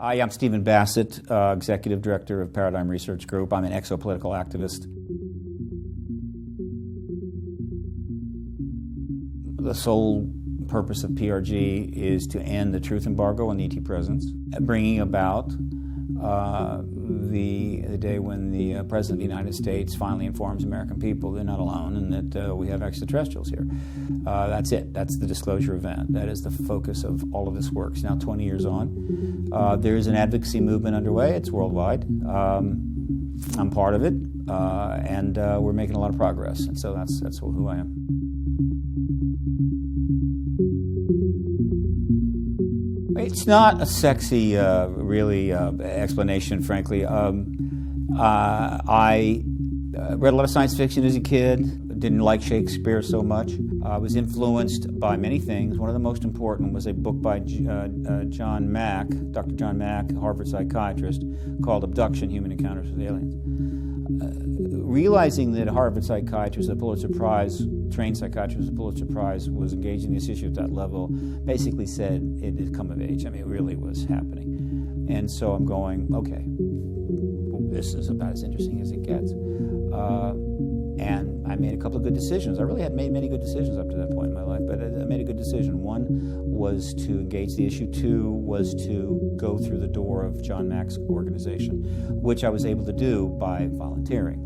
Hi, I'm Stephen Bassett, Executive Director of Paradigm Research Group. I'm an exopolitical activist. The sole purpose of PRG is to end the truth embargo on ET presence, bringing about the day when the President of the United States finally informs American people they're not alone and that we have extraterrestrials here. That's it. That's the disclosure event. That is the focus of all of this work. It's now 20 years on. There's an advocacy movement underway. It's worldwide. I'm part of it, and we're making a lot of progress. And so that's who I am. It's not a sexy, really, explanation, frankly. I read a lot of science fiction as a kid, didn't like Shakespeare so much. I was influenced by many things. One of the most important was a book by John Mack, Dr. John Mack, Harvard psychiatrist, called Abduction, Human Encounters with Aliens. Realizing that a Harvard psychiatrist, a Pulitzer Prize, trained psychiatrist with a Pulitzer Prize, was engaged in this issue at that level, basically said it had come of age. I mean, it really was happening. And so I'm going, okay, well, this is about as interesting as it gets. And I made a couple of good decisions. I really had made many good decisions up to that point in my life, but I made a good decision. One was to engage the issue. Two was to go through the door of John Mack's organization, which I was able to do by volunteering.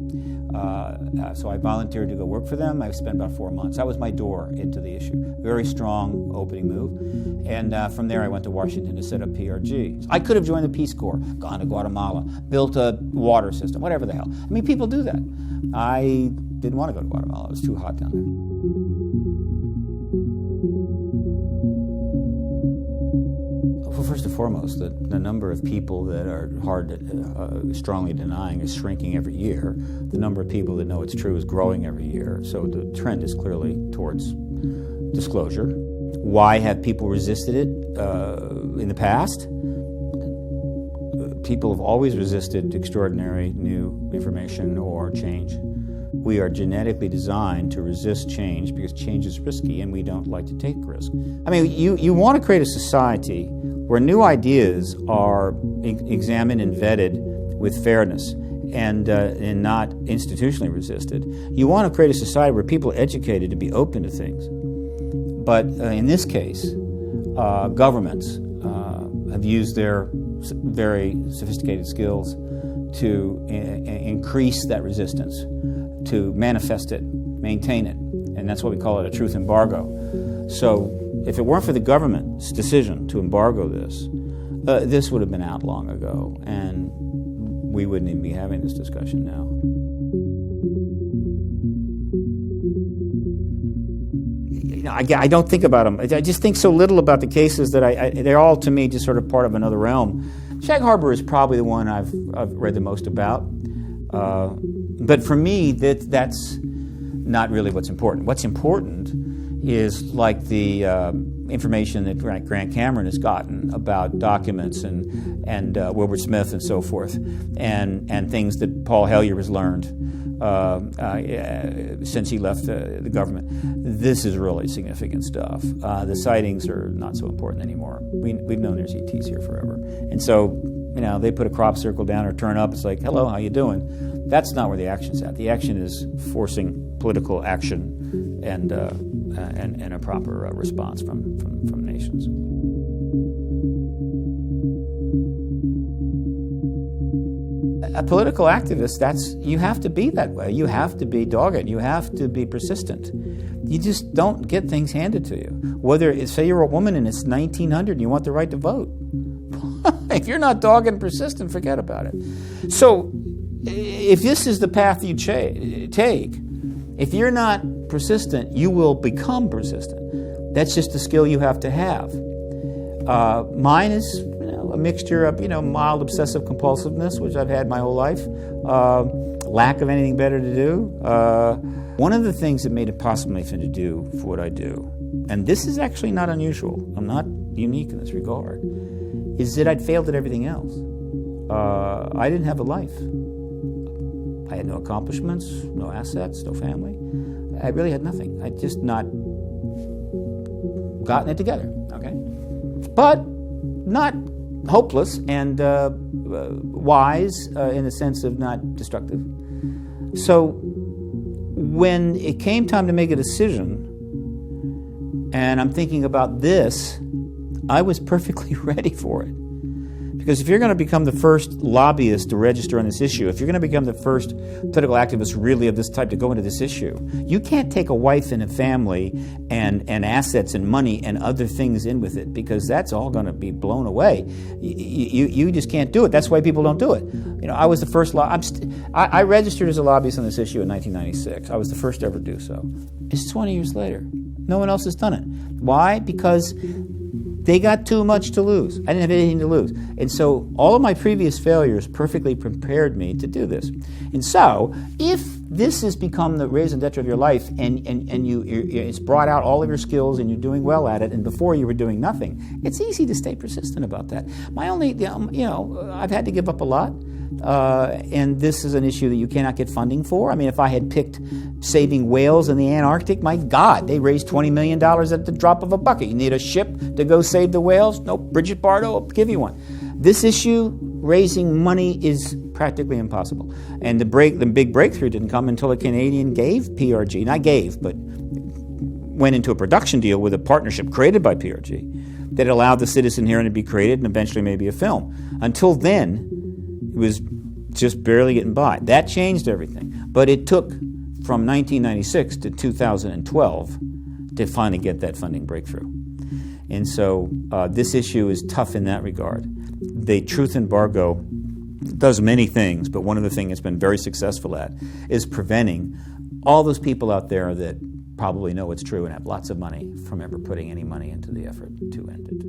So I volunteered to go work for them. I spent about 4 months. That was my door into the issue. Very strong opening move. And from there I went to Washington to set up PRG. I could have joined the Peace Corps, gone to Guatemala, built a water system, whatever the hell. I mean, people do that. I didn't want to go to Guatemala. It was too hot down there. Well, first and foremost, the number of people that are strongly denying is shrinking every year. The number of people that know it's true is growing every year. So the trend is clearly towards disclosure. Why have people resisted it in the past? People have always resisted extraordinary new information or change. We are genetically designed to resist change because change is risky and we don't like to take risk. I mean, you want to create a society where new ideas are examined and vetted with fairness and not institutionally resisted. You want to create a society where people are educated to be open to things. But in this case, governments have used their very sophisticated skills to increase that resistance, to manifest it, maintain it, and that's what we call it, a truth embargo. So if it weren't for the government's decision to embargo this, this would have been out long ago, and we wouldn't even be having this discussion now. You know, I don't think about them. I just think so little about the cases that they're all, to me, just sort of part of another realm. Shag Harbor is probably the one I've read the most about. But for me, that's not really what's important. What's important is like the information that Grant Cameron has gotten about documents and Wilbur Smith and so forth, and things that Paul Hellyer has learned since he left the government. This is really significant stuff. The sightings are not so important anymore. We've known there's ETs here forever. And so, they put a crop circle down or turn up, it's like, hello, how you doing? That's not where the action's at. The action is forcing political action and a proper response from nations. A political activist, you have to be that way. You have to be dogged. You have to be persistent. You just don't get things handed to you. Whether, say you're a woman and it's 1900 and you want the right to vote. If you're not dogged and persistent, forget about it. So if this is the path you take, if you're not persistent, you will become persistent. That's just a skill you have to have. Mine is a mixture of mild obsessive compulsiveness, which I've had my whole life, lack of anything better to do. One of the things that made it possible for me to do for what I do, and this is actually not unusual, I'm not unique in this regard, is that I'd failed at everything else. I didn't have a life. I had no accomplishments, no assets, no family. I really had nothing. I'd just not gotten it together, okay? But not hopeless and wise in the sense of not destructive. So when it came time to make a decision, and I'm thinking about this, I was perfectly ready for it. Because if you're going to become the first lobbyist to register on this issue, if you're going to become the first political activist really of this type to go into this issue, you can't take a wife and a family and assets and money and other things in with it, because that's all going to be blown away. You just can't do it. That's why people don't do it. You know, I was the first I registered as a lobbyist on this issue in 1996. I was the first to ever do so. It's 20 years later. No one else has done it. Why? Because they got too much to lose. I didn't have anything to lose. And so all of my previous failures perfectly prepared me to do this. And so if this has become the raison d'etre of your life and it's brought out all of your skills and you're doing well at it, and before you were doing nothing, it's easy to stay persistent about that. My only, I've had to give up a lot. And this is an issue that you cannot get funding for. I mean, if I had picked saving whales in the Antarctic, my God, they raised $20 million at the drop of a bucket. You need a ship to go save the whales? Nope, Bridget Bardot will give you one. This issue, raising money, is practically impossible. And the big breakthrough didn't come until a Canadian gave PRG, not gave, but went into a production deal with a partnership created by PRG that allowed The Citizen Hearing to be created and eventually maybe a film. Until then, it was just barely getting by. That changed everything. But it took from 1996 to 2012 to finally get that funding breakthrough. And so this issue is tough in that regard. The truth embargo does many things, but one of the things it's been very successful at is preventing all those people out there that probably know it's true and have lots of money from ever putting any money into the effort to end it.